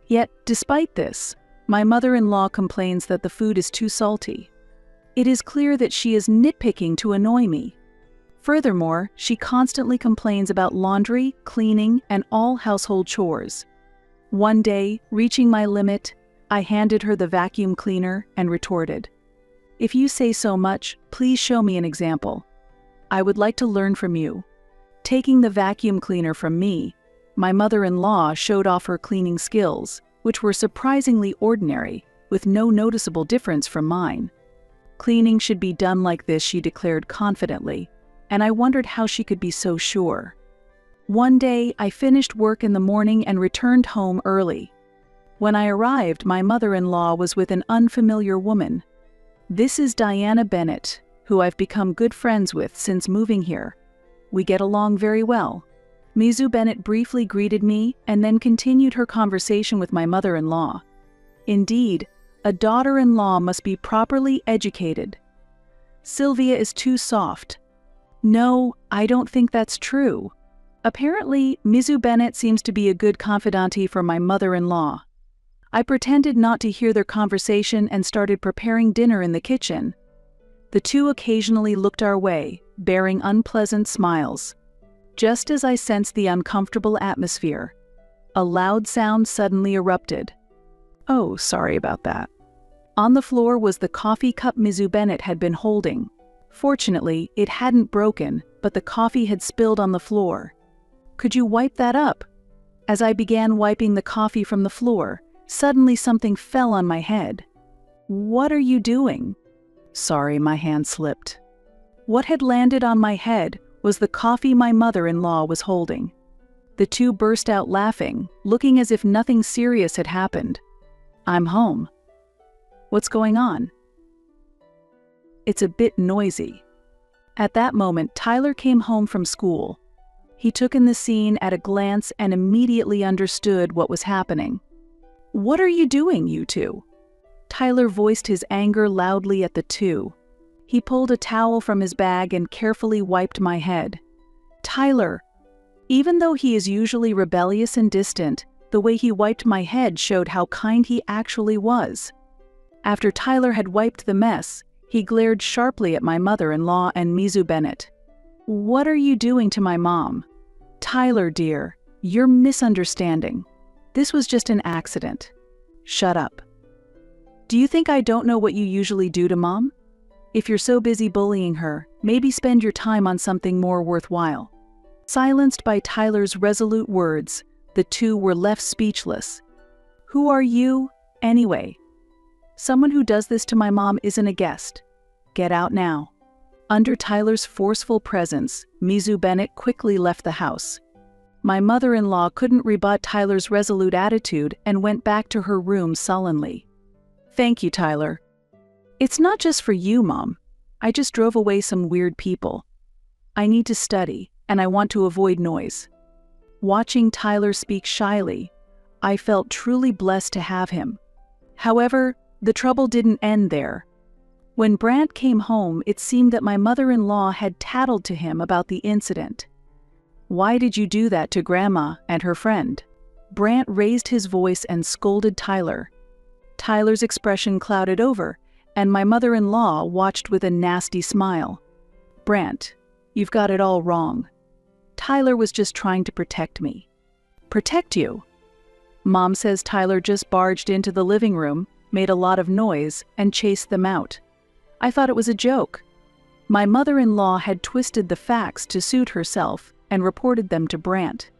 Yet, despite this, my mother-in-law complains that the food is too salty. It is clear that she is nitpicking to annoy me. Furthermore, she constantly complains about laundry, cleaning, and all household chores. One day, reaching my limit, I handed her the vacuum cleaner and retorted, "If you say so much, please show me an example. I would like to learn from you." Taking the vacuum cleaner from me, my mother-in-law showed off her cleaning skills, which were surprisingly ordinary, with no noticeable difference from mine. Cleaning should be done like this, she declared confidently, and I wondered how she could be so sure. One day, I finished work in the morning and returned home early. When I arrived, my mother-in-law was with an unfamiliar woman. This is Diana Bennett, who I've become good friends with since moving here. We get along very well. Mizu Bennett briefly greeted me and then continued her conversation with my mother-in-law. Indeed, a daughter-in-law must be properly educated. Sylvia is too soft. No, I don't think that's true. Apparently, Mizu Bennett seems to be a good confidante for my mother-in-law. I pretended not to hear their conversation and started preparing dinner in the kitchen. The two occasionally looked our way, bearing unpleasant smiles. Just as I sensed the uncomfortable atmosphere, a loud sound suddenly erupted. Oh, sorry about that. On the floor was the coffee cup Mizu Bennett had been holding. Fortunately, it hadn't broken, but the coffee had spilled on the floor. Could you wipe that up? As I began wiping the coffee from the floor, suddenly something fell on my head. What are you doing? Sorry, my hand slipped. What had landed on my head was the coffee my mother-in-law was holding. The two burst out laughing, looking as if nothing serious had happened. I'm home. What's going on? It's a bit noisy. At that moment, Tyler came home from school. He took in the scene at a glance and immediately understood what was happening. What are you doing, you two? Tyler voiced his anger loudly at the two. He pulled a towel from his bag and carefully wiped my head. Tyler, even though he is usually rebellious and distant, the way he wiped my head showed how kind he actually was. After Tyler had wiped the mess, he glared sharply at my mother-in-law and Mizu Bennett. What are you doing to my mom? Tyler, dear, you're misunderstanding. This was just an accident. Shut up. Do you think I don't know what you usually do to Mom? If you're so busy bullying her, maybe spend your time on something more worthwhile. Silenced by Tyler's resolute words, the two were left speechless. Who are you, anyway? Someone who does this to my mom isn't a guest. Get out now." Under Tyler's forceful presence, Mizu Bennett quickly left the house. My mother-in-law couldn't rebut Tyler's resolute attitude and went back to her room sullenly. "Thank you, Tyler. It's not just for you, Mom. I just drove away some weird people. I need to study, and I want to avoid noise." Watching Tyler speak shyly, I felt truly blessed to have him. However, the trouble didn't end there. When Brant came home, it seemed that my mother-in-law had tattled to him about the incident. "Why did you do that to Grandma and her friend?" Brant raised his voice and scolded Tyler. Tyler's expression clouded over, and my mother-in-law watched with a nasty smile. "Brant, you've got it all wrong. Tyler was just trying to protect me." "Protect you?" Mom says Tyler just barged into the living room, made a lot of noise, and chased them out. I thought it was a joke. My mother-in-law had twisted the facts to suit herself and reported them to Brant.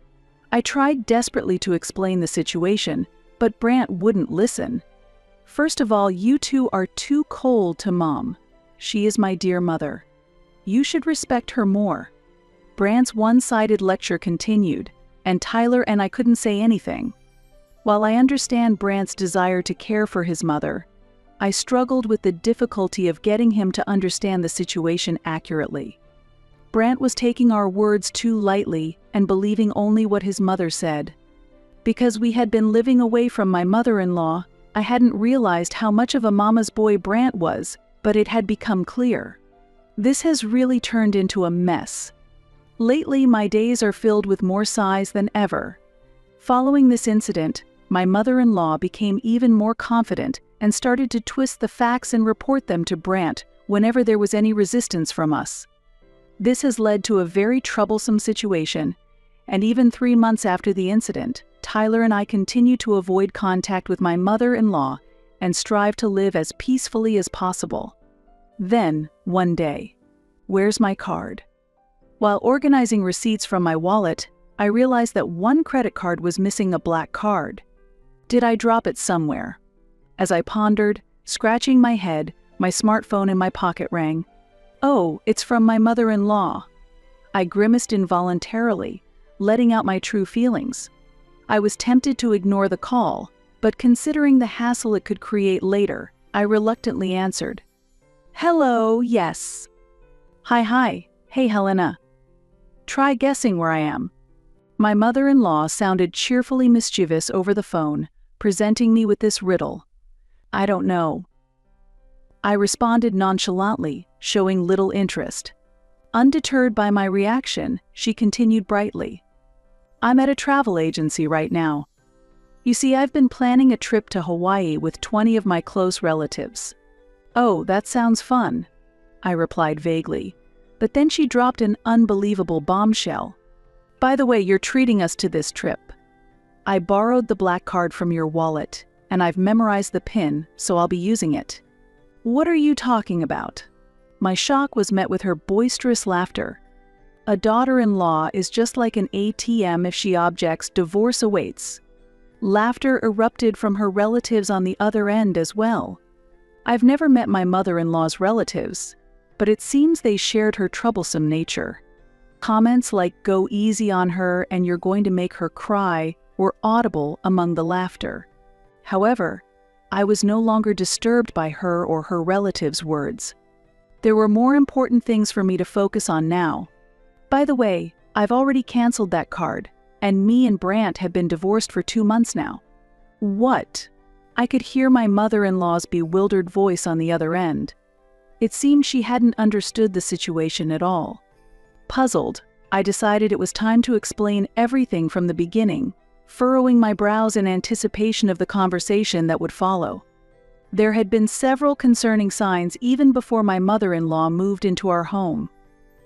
I tried desperately to explain the situation, but Brant wouldn't listen. "First of all, you two are too cold to Mom. She is my dear mother. You should respect her more." Brant's one-sided lecture continued, and Tyler and I couldn't say anything. While I understand Brant's desire to care for his mother, I struggled with the difficulty of getting him to understand the situation accurately. Brant was taking our words too lightly and believing only what his mother said. Because we had been living away from my mother-in-law, I hadn't realized how much of a mama's boy Brant was, but it had become clear. This has really turned into a mess. Lately, my days are filled with more sighs than ever. Following this incident, my mother-in-law became even more confident and started to twist the facts and report them to Brant whenever there was any resistance from us. This has led to a very troublesome situation, and even 3 months after the incident, Tyler and I continue to avoid contact with my mother-in-law and strive to live as peacefully as possible. Then, one day, where's my card? While organizing receipts from my wallet, I realized that one credit card was missing a black card. Did I drop it somewhere? As I pondered, scratching my head, my smartphone in my pocket rang. Oh, it's from my mother-in-law. I grimaced involuntarily, letting out my true feelings. I was tempted to ignore the call, but considering the hassle it could create later, I reluctantly answered. "Hello, yes." Hi, hey Helena. Try guessing where I am." My mother-in-law sounded cheerfully mischievous over the phone, presenting me with this riddle. "I don't know." I responded nonchalantly, showing little interest. Undeterred by my reaction, she continued brightly. "I'm at a travel agency right now. You see, I've been planning a trip to Hawaii with 20 of my close relatives." "Oh, that sounds fun," I replied vaguely, but then she dropped an unbelievable bombshell. "By the way, you're treating us to this trip. I borrowed the black card from your wallet, and I've memorized the PIN, so I'll be using it." "What are you talking about?" My shock was met with her boisterous laughter. "A daughter-in-law is just like an ATM if she objects, divorce awaits." Laughter erupted from her relatives on the other end as well. I've never met my mother-in-law's relatives, but it seems they shared her troublesome nature. Comments like "go easy on her" and "you're going to make her cry" were audible among the laughter. However, I was no longer disturbed by her or her relatives' words. There were more important things for me to focus on now. By the way, I've already canceled that card, and me and Brant have been divorced for 2 months now. "What?" I could hear my mother-in-law's bewildered voice on the other end. It seemed she hadn't understood the situation at all. Puzzled, I decided it was time to explain everything from the beginning, furrowing my brows in anticipation of the conversation that would follow. There had been several concerning signs even before my mother-in-law moved into our home.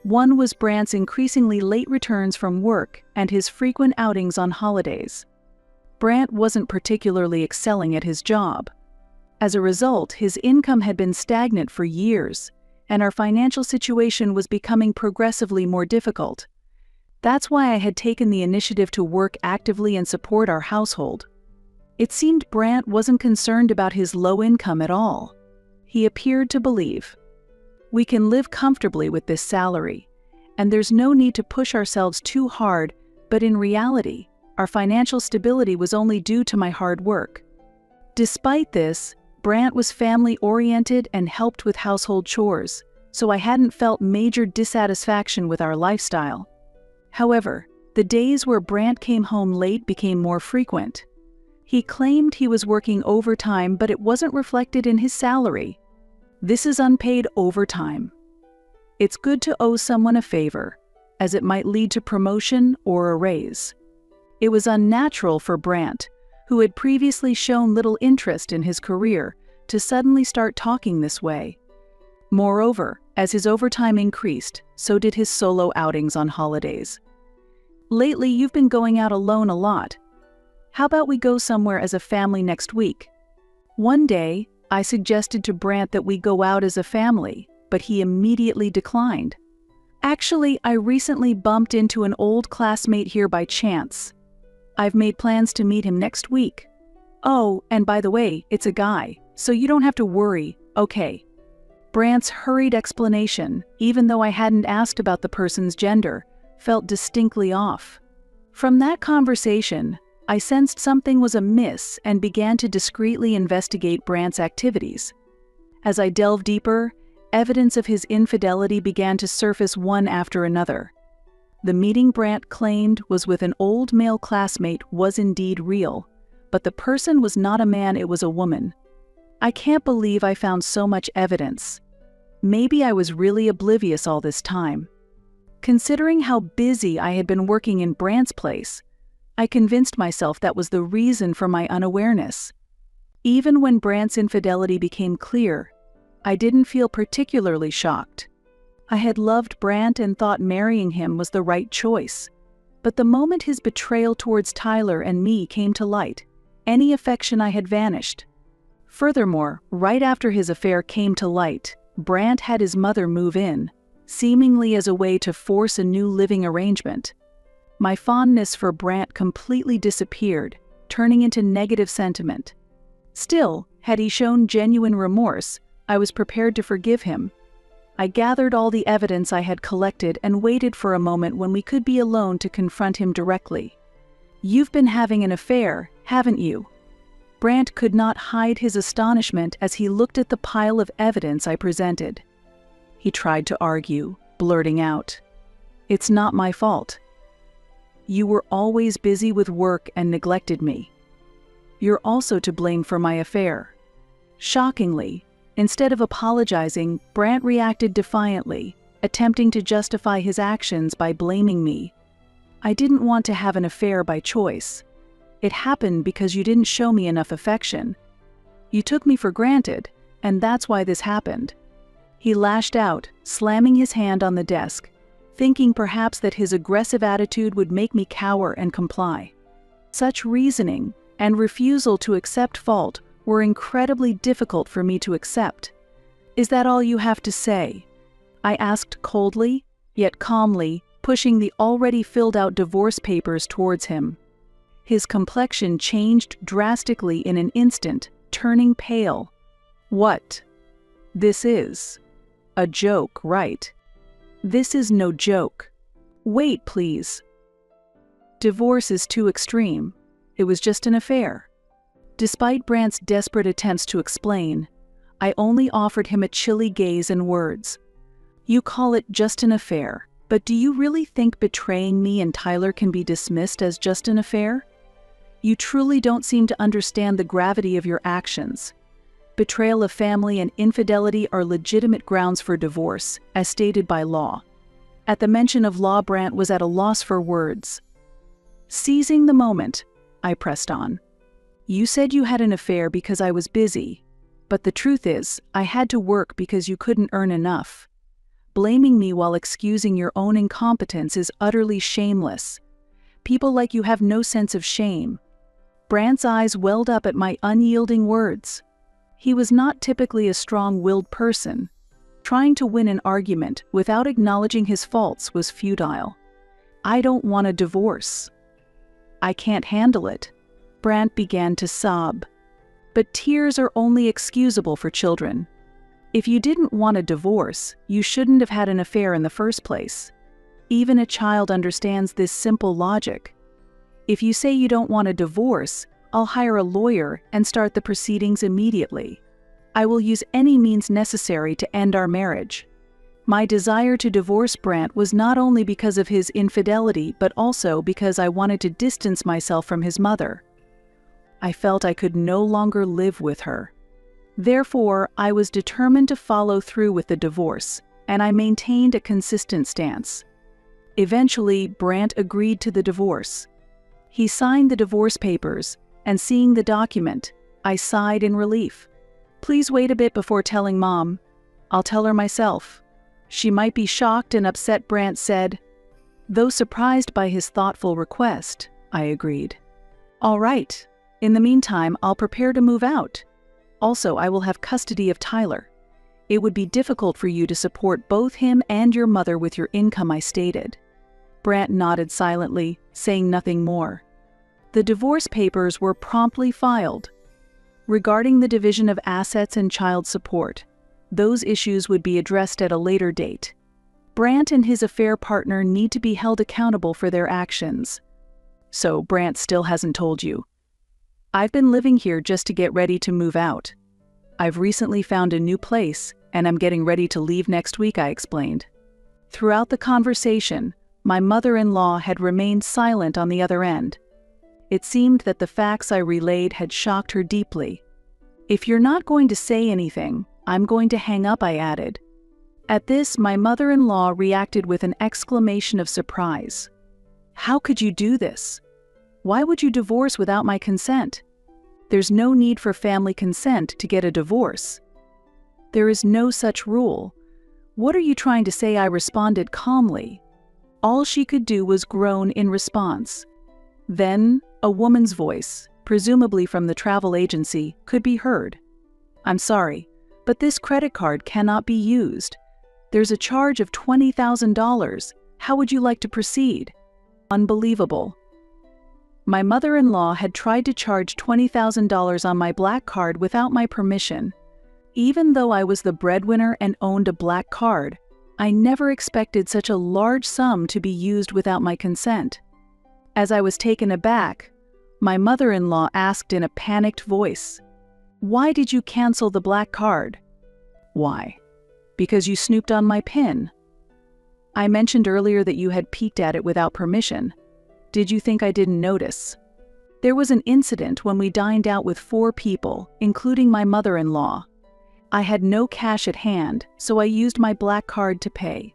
One was Brant's increasingly late returns from work and his frequent outings on holidays. Brant wasn't particularly excelling at his job. As a result, his income had been stagnant for years, and our financial situation was becoming progressively more difficult. That's why I had taken the initiative to work actively and support our household. It seemed Brant wasn't concerned about his low income at all. He appeared to believe, "We can live comfortably with this salary, and there's no need to push ourselves too hard," but in reality, our financial stability was only due to my hard work. Despite this, Brant was family-oriented and helped with household chores, so I hadn't felt major dissatisfaction with our lifestyle. However, the days where Brant came home late became more frequent. He claimed he was working overtime, but it wasn't reflected in his salary. This is unpaid overtime. It's good to owe someone a favor, as it might lead to promotion or a raise. It was unnatural for Brant, who had previously shown little interest in his career, to suddenly start talking this way. Moreover, as his overtime increased, so did his solo outings on holidays. "Lately, you've been going out alone a lot. How about we go somewhere as a family next week?" One day, I suggested to Brant that we go out as a family, but he immediately declined. "Actually, I recently bumped into an old classmate here by chance. I've made plans to meet him next week. Oh, and by the way, it's a guy, so you don't have to worry, okay?" Brant's hurried explanation, even though I hadn't asked about the person's gender, felt distinctly off. From that conversation, I sensed something was amiss and began to discreetly investigate Brant's activities. As I delved deeper, evidence of his infidelity began to surface one after another. The meeting Brant claimed was with an old male classmate was indeed real, but the person was not a man, it was a woman. I can't believe I found so much evidence. Maybe I was really oblivious all this time. Considering how busy I had been working in Brant's place, I convinced myself that was the reason for my unawareness. Even when Brant's infidelity became clear, I didn't feel particularly shocked. I had loved Brant and thought marrying him was the right choice. But the moment his betrayal towards Tyler and me came to light, any affection I had vanished. Furthermore, right after his affair came to light, Brant had his mother move in, seemingly as a way to force a new living arrangement. My fondness for Brant completely disappeared, turning into negative sentiment. Still, had he shown genuine remorse, I was prepared to forgive him. I gathered all the evidence I had collected and waited for a moment when we could be alone to confront him directly. "You've been having an affair, haven't you?" Brant could not hide his astonishment as he looked at the pile of evidence I presented. He tried to argue, blurting out, "It's not my fault. You were always busy with work and neglected me. You're also to blame for my affair." Shockingly, instead of apologizing, Brant reacted defiantly, attempting to justify his actions by blaming me. "I didn't want to have an affair by choice. It happened because you didn't show me enough affection. You took me for granted, and that's why this happened." He lashed out, slamming his hand on the desk, thinking perhaps that his aggressive attitude would make me cower and comply. Such reasoning and refusal to accept fault were incredibly difficult for me to accept. "Is that all you have to say?" I asked coldly, yet calmly, pushing the already filled-out divorce papers towards him. His complexion changed drastically in an instant, turning pale. "What? This is a joke, right?" "This is no joke. Wait, please. Divorce is too extreme. It was just an affair." Despite Brant's desperate attempts to explain, I only offered him a chilly gaze and words. "You call it just an affair, but do you really think betraying me and Tyler can be dismissed as just an affair? You truly don't seem to understand the gravity of your actions. Betrayal of family and infidelity are legitimate grounds for divorce, as stated by law." At the mention of law, Brant was at a loss for words. Seizing the moment, I pressed on. "You said you had an affair because I was busy, but the truth is, I had to work because you couldn't earn enough. Blaming me while excusing your own incompetence is utterly shameless. People like you have no sense of shame." Brant's eyes welled up at my unyielding words. He was not typically a strong-willed person. Trying to win an argument without acknowledging his faults was futile. "I don't want a divorce. I can't handle it." Brant began to sob. But tears are only excusable for children. If you didn't want a divorce, you shouldn't have had an affair in the first place. Even a child understands this simple logic. If you say you don't want a divorce, I'll hire a lawyer and start the proceedings immediately. I will use any means necessary to end our marriage. My desire to divorce Brant was not only because of his infidelity, but also because I wanted to distance myself from his mother. I felt I could no longer live with her. Therefore, I was determined to follow through with the divorce, and I maintained a consistent stance. Eventually, Brant agreed to the divorce. He signed the divorce papers, and seeing the document, I sighed in relief. "Please wait a bit before telling Mom. I'll tell her myself. She might be shocked and upset," Brant said. Though surprised by his thoughtful request, I agreed. "All right. In the meantime, I'll prepare to move out. Also, I will have custody of Tyler. It would be difficult for you to support both him and your mother with your income," I stated. Brant nodded silently, saying nothing more. The divorce papers were promptly filed. Regarding the division of assets and child support, those issues would be addressed at a later date. Brant and his affair partner need to be held accountable for their actions. So Brant still hasn't told you. I've been living here just to get ready to move out. I've recently found a new place, and I'm getting ready to leave next week, I explained. Throughout the conversation, my mother-in-law had remained silent on the other end. It seemed that the facts I relayed had shocked her deeply. "If you're not going to say anything, I'm going to hang up," I added. At this, my mother-in-law reacted with an exclamation of surprise. "How could you do this? Why would you divorce without my consent? There's no need for family consent to get a divorce. There is no such rule. What are you trying to say?" I responded calmly. All she could do was groan in response. Then, a woman's voice, presumably from the travel agency, could be heard. "I'm sorry, but this credit card cannot be used. There's a charge of $20,000. How would you like to proceed?" Unbelievable. My mother-in-law had tried to charge $20,000 on my black card without my permission. Even though I was the breadwinner and owned a black card, I never expected such a large sum to be used without my consent. As I was taken aback, my mother-in-law asked in a panicked voice, "Why did you cancel the black card?" "Why? Because you snooped on my PIN. I mentioned earlier that you had peeked at it without permission. Did you think I didn't notice? There was an incident when we dined out with 4 people, including my mother-in-law. I had no cash at hand, so I used my black card to pay.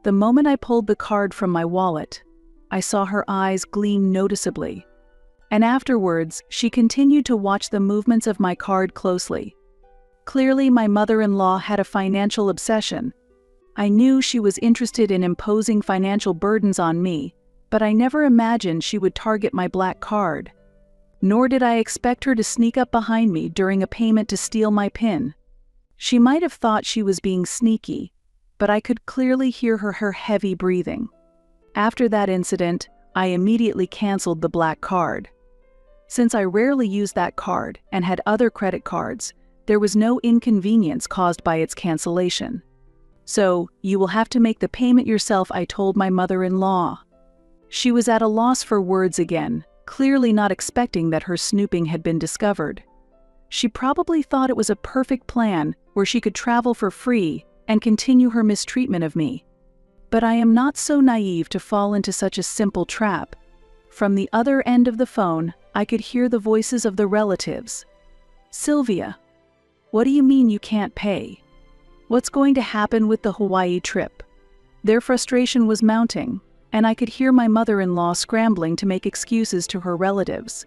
The moment I pulled the card from my wallet, I saw her eyes gleam noticeably. And afterwards, she continued to watch the movements of my card closely. Clearly, my mother-in-law had a financial obsession. I knew she was interested in imposing financial burdens on me, but I never imagined she would target my black card. Nor did I expect her to sneak up behind me during a payment to steal my PIN. She might have thought she was being sneaky, but I could clearly hear her heavy breathing. After that incident, I immediately canceled the black card. Since I rarely used that card and had other credit cards, there was no inconvenience caused by its cancellation. "So, you will have to make the payment yourself," I told my mother-in-law. She was at a loss for words again, clearly not expecting that her snooping had been discovered. She probably thought it was a perfect plan where she could travel for free and continue her mistreatment of me. But I am not so naive to fall into such a simple trap. From the other end of the phone, I could hear the voices of the relatives. "Sylvia, what do you mean you can't pay? What's going to happen with the Hawaii trip?" Their frustration was mounting, and I could hear my mother-in-law scrambling to make excuses to her relatives.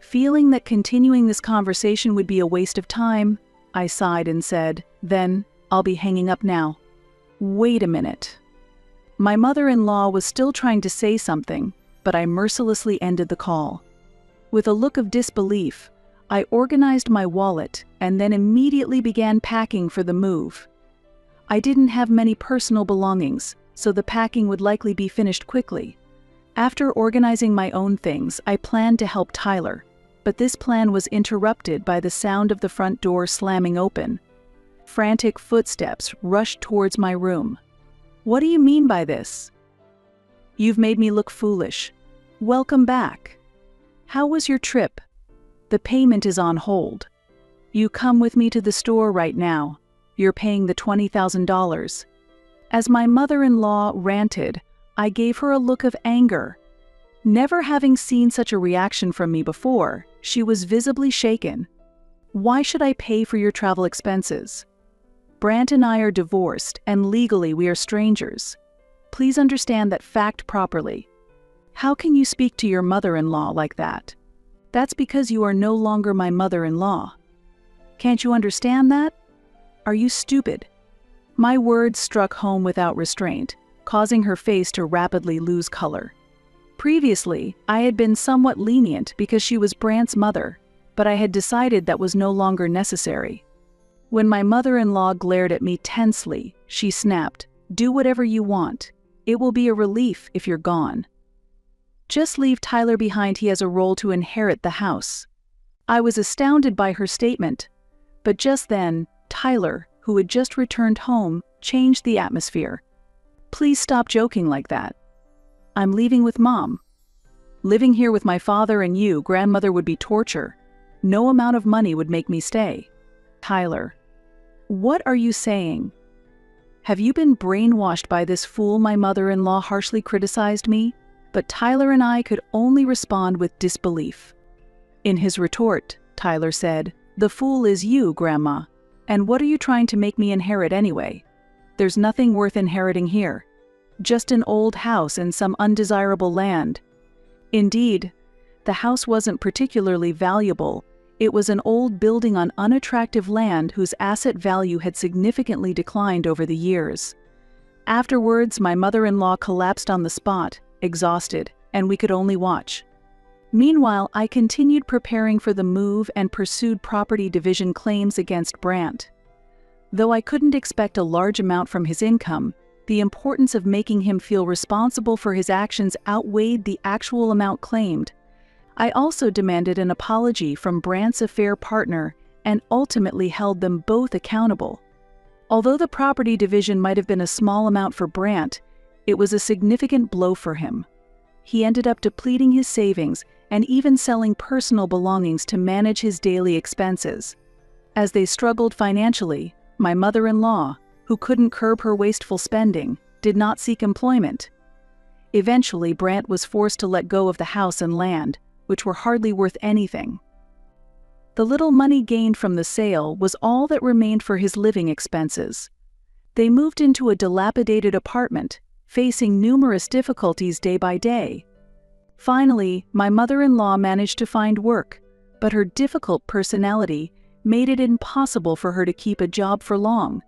Feeling that continuing this conversation would be a waste of time, I sighed and said, "Then, I'll be hanging up now." Wait a minute. My mother-in-law was still trying to say something, but I mercilessly ended the call. With a look of disbelief, I organized my wallet and then immediately began packing for the move. I didn't have many personal belongings, so the packing would likely be finished quickly. After organizing my own things, I planned to help Tyler. But this plan was interrupted by the sound of the front door slamming open. Frantic footsteps rushed towards my room. "What do you mean by this?" "You've made me look foolish. Welcome back. How was your trip? The payment is on hold. You come with me to the store right now. You're paying the $20,000. As my mother-in-law ranted, I gave her a look of anger. Never having seen such a reaction from me before, she was visibly shaken. "Why should I pay for your travel expenses? Brant and I are divorced, and legally we are strangers. Please understand that fact properly. How can you speak to your mother-in-law like that? That's because you are no longer my mother-in-law. Can't you understand that? Are you stupid?" My words struck home without restraint, causing her face to rapidly lose color. Previously, I had been somewhat lenient because she was Brant's mother, but I had decided that was no longer necessary. When my mother-in-law glared at me tensely, she snapped, "Do whatever you want. It will be a relief if you're gone. Just leave Tyler behind. He has a role to inherit the house." I was astounded by her statement, but just then, Tyler, who had just returned home, changed the atmosphere. "Please stop joking like that. I'm leaving with Mom. Living here with my father and you, grandmother, would be torture. No amount of money would make me stay." "Tyler, what are you saying? Have you been brainwashed by this fool?" My mother-in-law harshly criticized me, but Tyler and I could only respond with disbelief. In his retort, Tyler said, "The fool is you, Grandma. And what are you trying to make me inherit anyway? There's nothing worth inheriting here. Just an old house and some undesirable land." Indeed, the house wasn't particularly valuable. It was an old building on unattractive land whose asset value had significantly declined over the years. Afterwards, my mother-in-law collapsed on the spot, exhausted, and we could only watch. Meanwhile, I continued preparing for the move and pursued property division claims against Brant. Though I couldn't expect a large amount from his income, the importance of making him feel responsible for his actions outweighed the actual amount claimed. I also demanded an apology from Brant's affair partner and ultimately held them both accountable. Although the property division might have been a small amount for Brant, it was a significant blow for him. He ended up depleting his savings and even selling personal belongings to manage his daily expenses. As they struggled financially, my mother-in-law, who couldn't curb her wasteful spending, did not seek employment. Eventually, Brant was forced to let go of the house and land, which were hardly worth anything. The little money gained from the sale was all that remained for his living expenses. They moved into a dilapidated apartment, facing numerous difficulties day by day. Finally, my mother-in-law managed to find work, but her difficult personality made it impossible for her to keep a job for long.